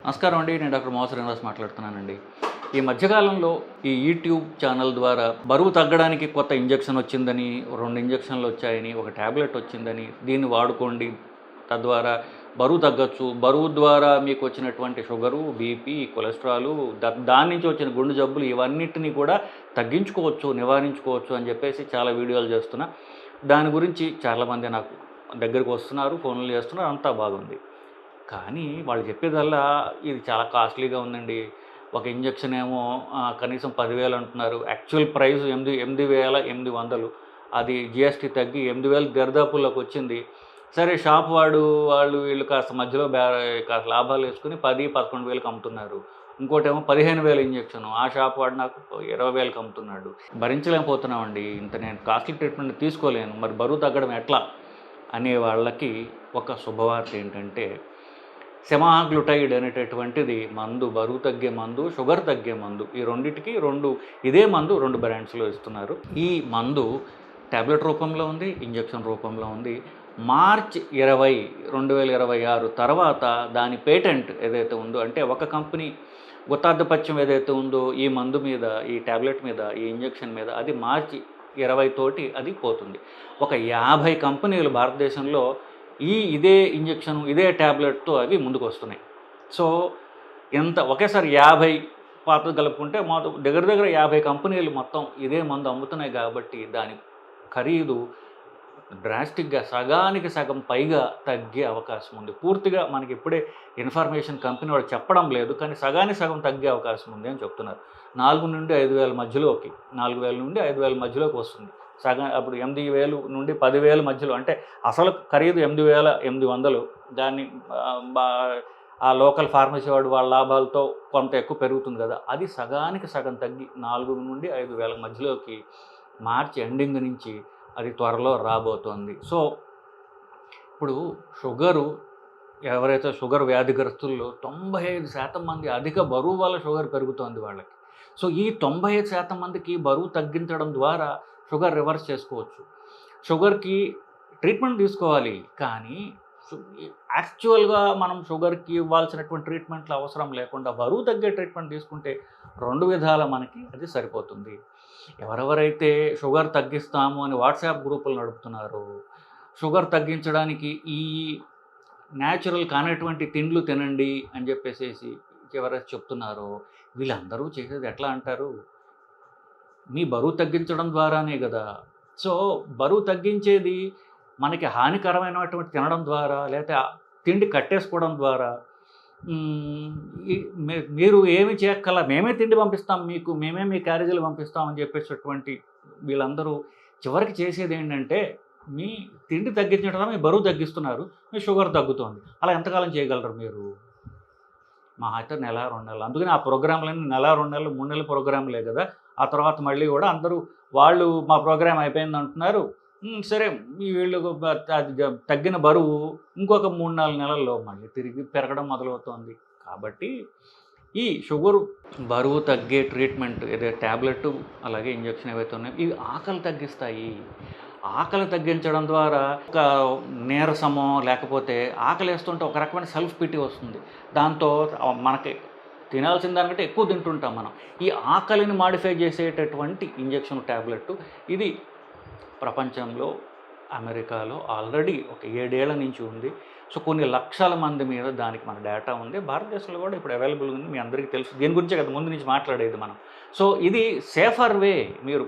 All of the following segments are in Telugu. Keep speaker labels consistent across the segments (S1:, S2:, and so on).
S1: నమస్కారం అండి. నేను డాక్టర్ మోహన్ శ్రీనివాస్ మాట్లాడుతున్నానండి. ఈ మధ్యకాలంలో ఈ యూట్యూబ్ ఛానల్ ద్వారా బరువు తగ్గడానికి కొత్త ఇంజెక్షన్ వచ్చిందని, 2 ఇంజెక్షన్లు వచ్చాయని, ఒక ట్యాబ్లెట్ వచ్చిందని, దీన్ని వాడుకోండి తద్వారా బరువు తగ్గొచ్చు, బరువు ద్వారా మీకు వచ్చినటువంటి షుగరు, బీపీ, కొలెస్ట్రాలు, దాని నుంచి వచ్చిన గుండె జబ్బులు ఇవన్నిటిని కూడా తగ్గించుకోవచ్చు, నివారించుకోవచ్చు అని చెప్పేసి చాలా వీడియోలు చేస్తున్నా. దాని గురించి చాలామంది నాకు దగ్గరికి వస్తున్నారు, ఫోన్లు చేస్తున్నారు, అంతా బాగుంది. కానీ వాళ్ళు చెప్పేదల్లా ఇది చాలా కాస్ట్లీగా ఉందండి. ఒక ఇంజెక్షన్ ఏమో కనీసం 10,000 అంటున్నారు. Actual price 8,800. అది జీఎస్టీ తగ్గి 8,000 దరిదాపుల్లోకి వచ్చింది. సరే షాప్ వాళ్ళు వీళ్ళు కాస్త మధ్యలో కాస్త లాభాలు వేసుకుని 10,000-11,000కి అమ్ముతున్నారు. ఇంకోటేమో 15,000 ఇంజెక్షన్, ఆ షాప్ వాడు నాకు 20,000కి అమ్ముతున్నాడు. భరించలేకపోతున్నామండి. ఇంత నేను కాస్ట్లీ ట్రీట్మెంట్ తీసుకోలేను, మరి బరువు తగ్గడం ఎట్లా అనే వాళ్ళకి ఒక శుభవార్త ఏంటంటే, సెమాగ్లుటైడ్ అనేటటువంటిది మందు, బరువు తగ్గే మందు, షుగర్ తగ్గే మందు. ఈ రెండిటికి ఇదే మందు 2 బ్రాండ్స్లో ఇస్తున్నారు. ఈ మందు ట్యాబ్లెట్ రూపంలో ఉంది, ఇంజెక్షన్ రూపంలో ఉంది. మార్చి 20, 2026 తర్వాత దాని పేటెంట్ ఏదైతే ఉందో, అంటే ఒక కంపెనీ గుత్తార్థపత్యం ఏదైతే ఉందో ఈ మందు మీద, ఈ ట్యాబ్లెట్ మీద, ఈ ఇంజెక్షన్ మీద, అది మార్చి 20 తోటి అది పోతుంది. ఒక 50 కంపెనీలు భారతదేశంలో ఇదే ఇంజెక్షను, ఇదే ట్యాబ్లెట్తో అవి ముందుకు వస్తున్నాయి. సో ఒకేసారి 50 పాత్రలు కలుపుకుంటే మొత్తం దగ్గర 50 కంపెనీలు మొత్తం ఇదే మందు అమ్ముతున్నాయి. కాబట్టి దాని ఖరీదు డ్రాస్టిక్గా సగానికి సగం పైగా తగ్గే అవకాశం ఉంది. పూర్తిగా మనకి ఇప్పుడే ఇన్ఫర్మేషన్ కంపెనీ వాళ్ళు చెప్పడం లేదు, కానీ సగానికి సగం తగ్గే అవకాశం ఉంది అని చెప్తున్నారు. 4 నుండి 5,000 మధ్యలోకి, 4,000 నుండి 5,000 మధ్యలోకి వస్తుంది. సగం అప్పుడు 8,000 నుండి 10,000 మధ్యలో, అంటే అసలు ఖరీదు 8,800. దాన్ని ఆ లోకల్ ఫార్మసీ వాళ్ళ లాభాలతో కొంత ఎక్కువ పెరుగుతుంది కదా, అది సగానికి సగం తగ్గి 4 నుండి 5,000 మధ్యలోకి మార్చి ఎండింగ్ నుంచి అది త్వరలో రాబోతోంది. సో ఇప్పుడు ఎవరైతే షుగర్ వ్యాధిగ్రస్తుల్లో 95% మంది అధిక బరువు వల్ల షుగర్ పెరుగుతోంది వాళ్ళకి. సో ఈ 95% మందికి బరువు తగ్గించడం ద్వారా షుగర్ రివర్స్ చేసుకోవచ్చు. షుగర్కి ట్రీట్మెంట్ తీసుకోవాలి, కానీ యాక్చువల్గా మనం షుగర్కి ఇవ్వాల్సినటువంటి ట్రీట్మెంట్లు అవసరం లేకుండా బరువు తగ్గే ట్రీట్మెంట్ తీసుకుంటే 2 విధాల మనకి అది సరిపోతుంది. ఎవరెవరైతే షుగర్ తగ్గిస్తాము అని వాట్సాప్ గ్రూపులు నడుపుతున్నారో, షుగర్ తగ్గించడానికి ఈ న్యాచురల్ కానటువంటి తిండ్లు తినండి అని చెప్పేసి ఎవరైతే చెప్తున్నారో, వీళ్ళందరూ చేసేది ఎట్లా అంటారు, మీ బరువు తగ్గించడం ద్వారానే కదా. సో బరువు తగ్గించేది మనకి హానికరమైనటువంటి తినడం ద్వారా, లేకపోతే తిండి కట్టేసుకోవడం ద్వారా, మీరు ఏమి చేయక్కల, మేమే తిండి పంపిస్తాం మీకు, మేమే మీ క్యారేజీలు పంపిస్తామని చెప్పేటటువంటి వీళ్ళందరూ చివరికి చేసేది ఏంటంటే, మీ తిండి తగ్గించడం, మీ బరువు తగ్గిస్తున్నారు, మీ షుగర్ తగ్గుతోంది. అలా ఎంతకాలం చేయగలరు మీరు? మా అయితే 1-2 నెలలు. అందుకని ఆ ప్రోగ్రాంలన్నీ 1-2 నెలలు, 3 నెలల ప్రోగ్రాంలే కదా. ఆ తర్వాత మళ్ళీ కూడా అందరూ వాళ్ళు మా ప్రోగ్రాం అయిపోయింది అంటున్నారు. సరే, వీళ్ళు తగ్గిన బరువు ఇంకొక 3-4 నెలల్లో మళ్ళీ తిరిగి పెరగడం మొదలవుతోంది. కాబట్టి ఈ షుగరు బరువు తగ్గే ట్రీట్మెంట్ ఏదైతే ట్యాబ్లెట్ అలాగే ఇంజెక్షన్ ఏవైతే ఉన్నాయో, ఇవి ఆకలి తగ్గిస్తాయి. ఆకలి తగ్గించడం ద్వారా ఒక నీరసమో, లేకపోతే ఆకలి వేస్తుంటే ఒక రకమైన సెల్ఫ్ పిటీ వస్తుంది. దాంతో మనకి తినాల్సిన దానికంటే ఎక్కువ తింటుంటాం మనం. ఈ ఆకలిని మాడిఫై చేసేటటువంటి ఇంజెక్షన్ ట్యాబ్లెట్ ఇది ప్రపంచంలో అమెరికాలో ఆల్రెడీ ఒక 7 ఏళ్ల నుంచి ఉంది. సో కొన్ని లక్షల మంది మీద దానికి మన డేటా ఉంది. భారతదేశంలో కూడా ఇప్పుడు అవైలబుల్ ఉంది, మీ అందరికీ తెలుసు. దీని గురించే కదా ముందు నుంచి మాట్లాడేది మనం. సో ఇది సేఫర్ వే. మీరు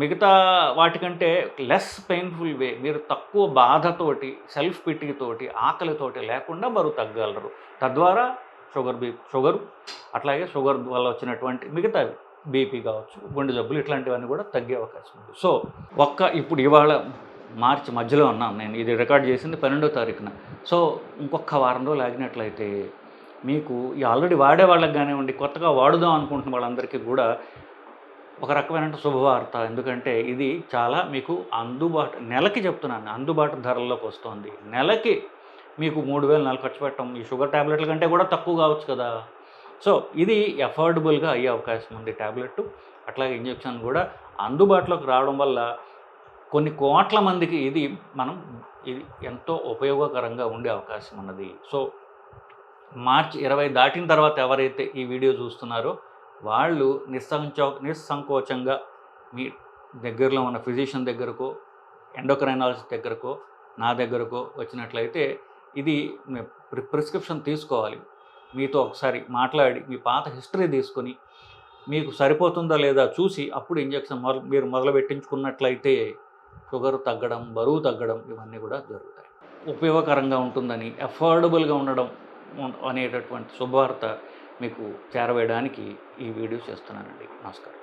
S1: మిగతా వాటికంటే లెస్ పెయిన్ఫుల్ వే. మీరు తక్కువ బాధతోటి, సెల్ఫ్ పిటీతోటి, ఆకలితోటి లేకుండా బరువు తగ్గగలరు. తద్వారా షుగరు అట్లాగే షుగర్ వల్ల వచ్చినటువంటి మిగతా బీపీ కావచ్చు, గుండె జబ్బులు, ఇట్లాంటివన్నీ కూడా తగ్గే అవకాశం ఉంది. సో ఇప్పుడు ఇవాళ మార్చి మధ్యలో ఉన్నాను నేను, ఇది రికార్డ్ చేసింది 12వ తారీఖున. సో ఇంకొక వారం రోజులు ఆగినట్లయితే మీకు ఈ ఆల్రెడీ వాడే వాళ్ళకి కానివ్వండి, కొత్తగా వాడుదాం అనుకుంటున్న వాళ్ళందరికీ కూడా ఒక రకమైన శుభవార్త. ఎందుకంటే ఇది చాలా మీకు నెలకి చెప్తున్నాను, అందుబాటు ధరల్లోకి వస్తుంది. నెలకి మీకు 3,000-4,000 ఖర్చు పెట్టడం ఈ షుగర్ ట్యాబ్లెట్ల కంటే కూడా తక్కువ కావచ్చు కదా. సో ఇది అఫోర్డబుల్గా అయ్యే అవకాశం ఉంది. ట్యాబ్లెట్ అట్లాగే ఇంజెక్షన్ కూడా అందుబాటులోకి రావడం వల్ల కొన్ని కోట్ల మందికి ఇది ఎంతో ఉపయోగకరంగా ఉండే అవకాశం ఉన్నది. సో మార్చి 20 దాటిన తర్వాత ఎవరైతే ఈ వీడియో చూస్తున్నారో వాళ్ళు నిస్సంకోచంగా మీ దగ్గరలో ఉన్న ఫిజిషియన్ దగ్గరకో, ఎండోక్రైనాలజిస్ట్ దగ్గరకో, నా దగ్గరకో వచ్చినట్లయితే ఇది ప్రిస్క్రిప్షన్ తీసుకోవాలి. మీతో ఒకసారి మాట్లాడి మీ పాత హిస్టరీ తీసుకొని మీకు సరిపోతుందా లేదా చూసి అప్పుడు ఇంజెక్షన్ మీరు మొదలు పెట్టించుకున్నట్లయితే షుగర్ తగ్గడం, బరువు తగ్గడం ఇవన్నీ కూడా జరుగుతాయి. ఉపయోగకరంగా ఉంటుందని, అఫోర్డబుల్గా ఉండడం అనేటటువంటి శుభవార్త మీకు చేరవేయడానికి ఈ వీడియో చేస్తున్నానండి. నమస్కారం.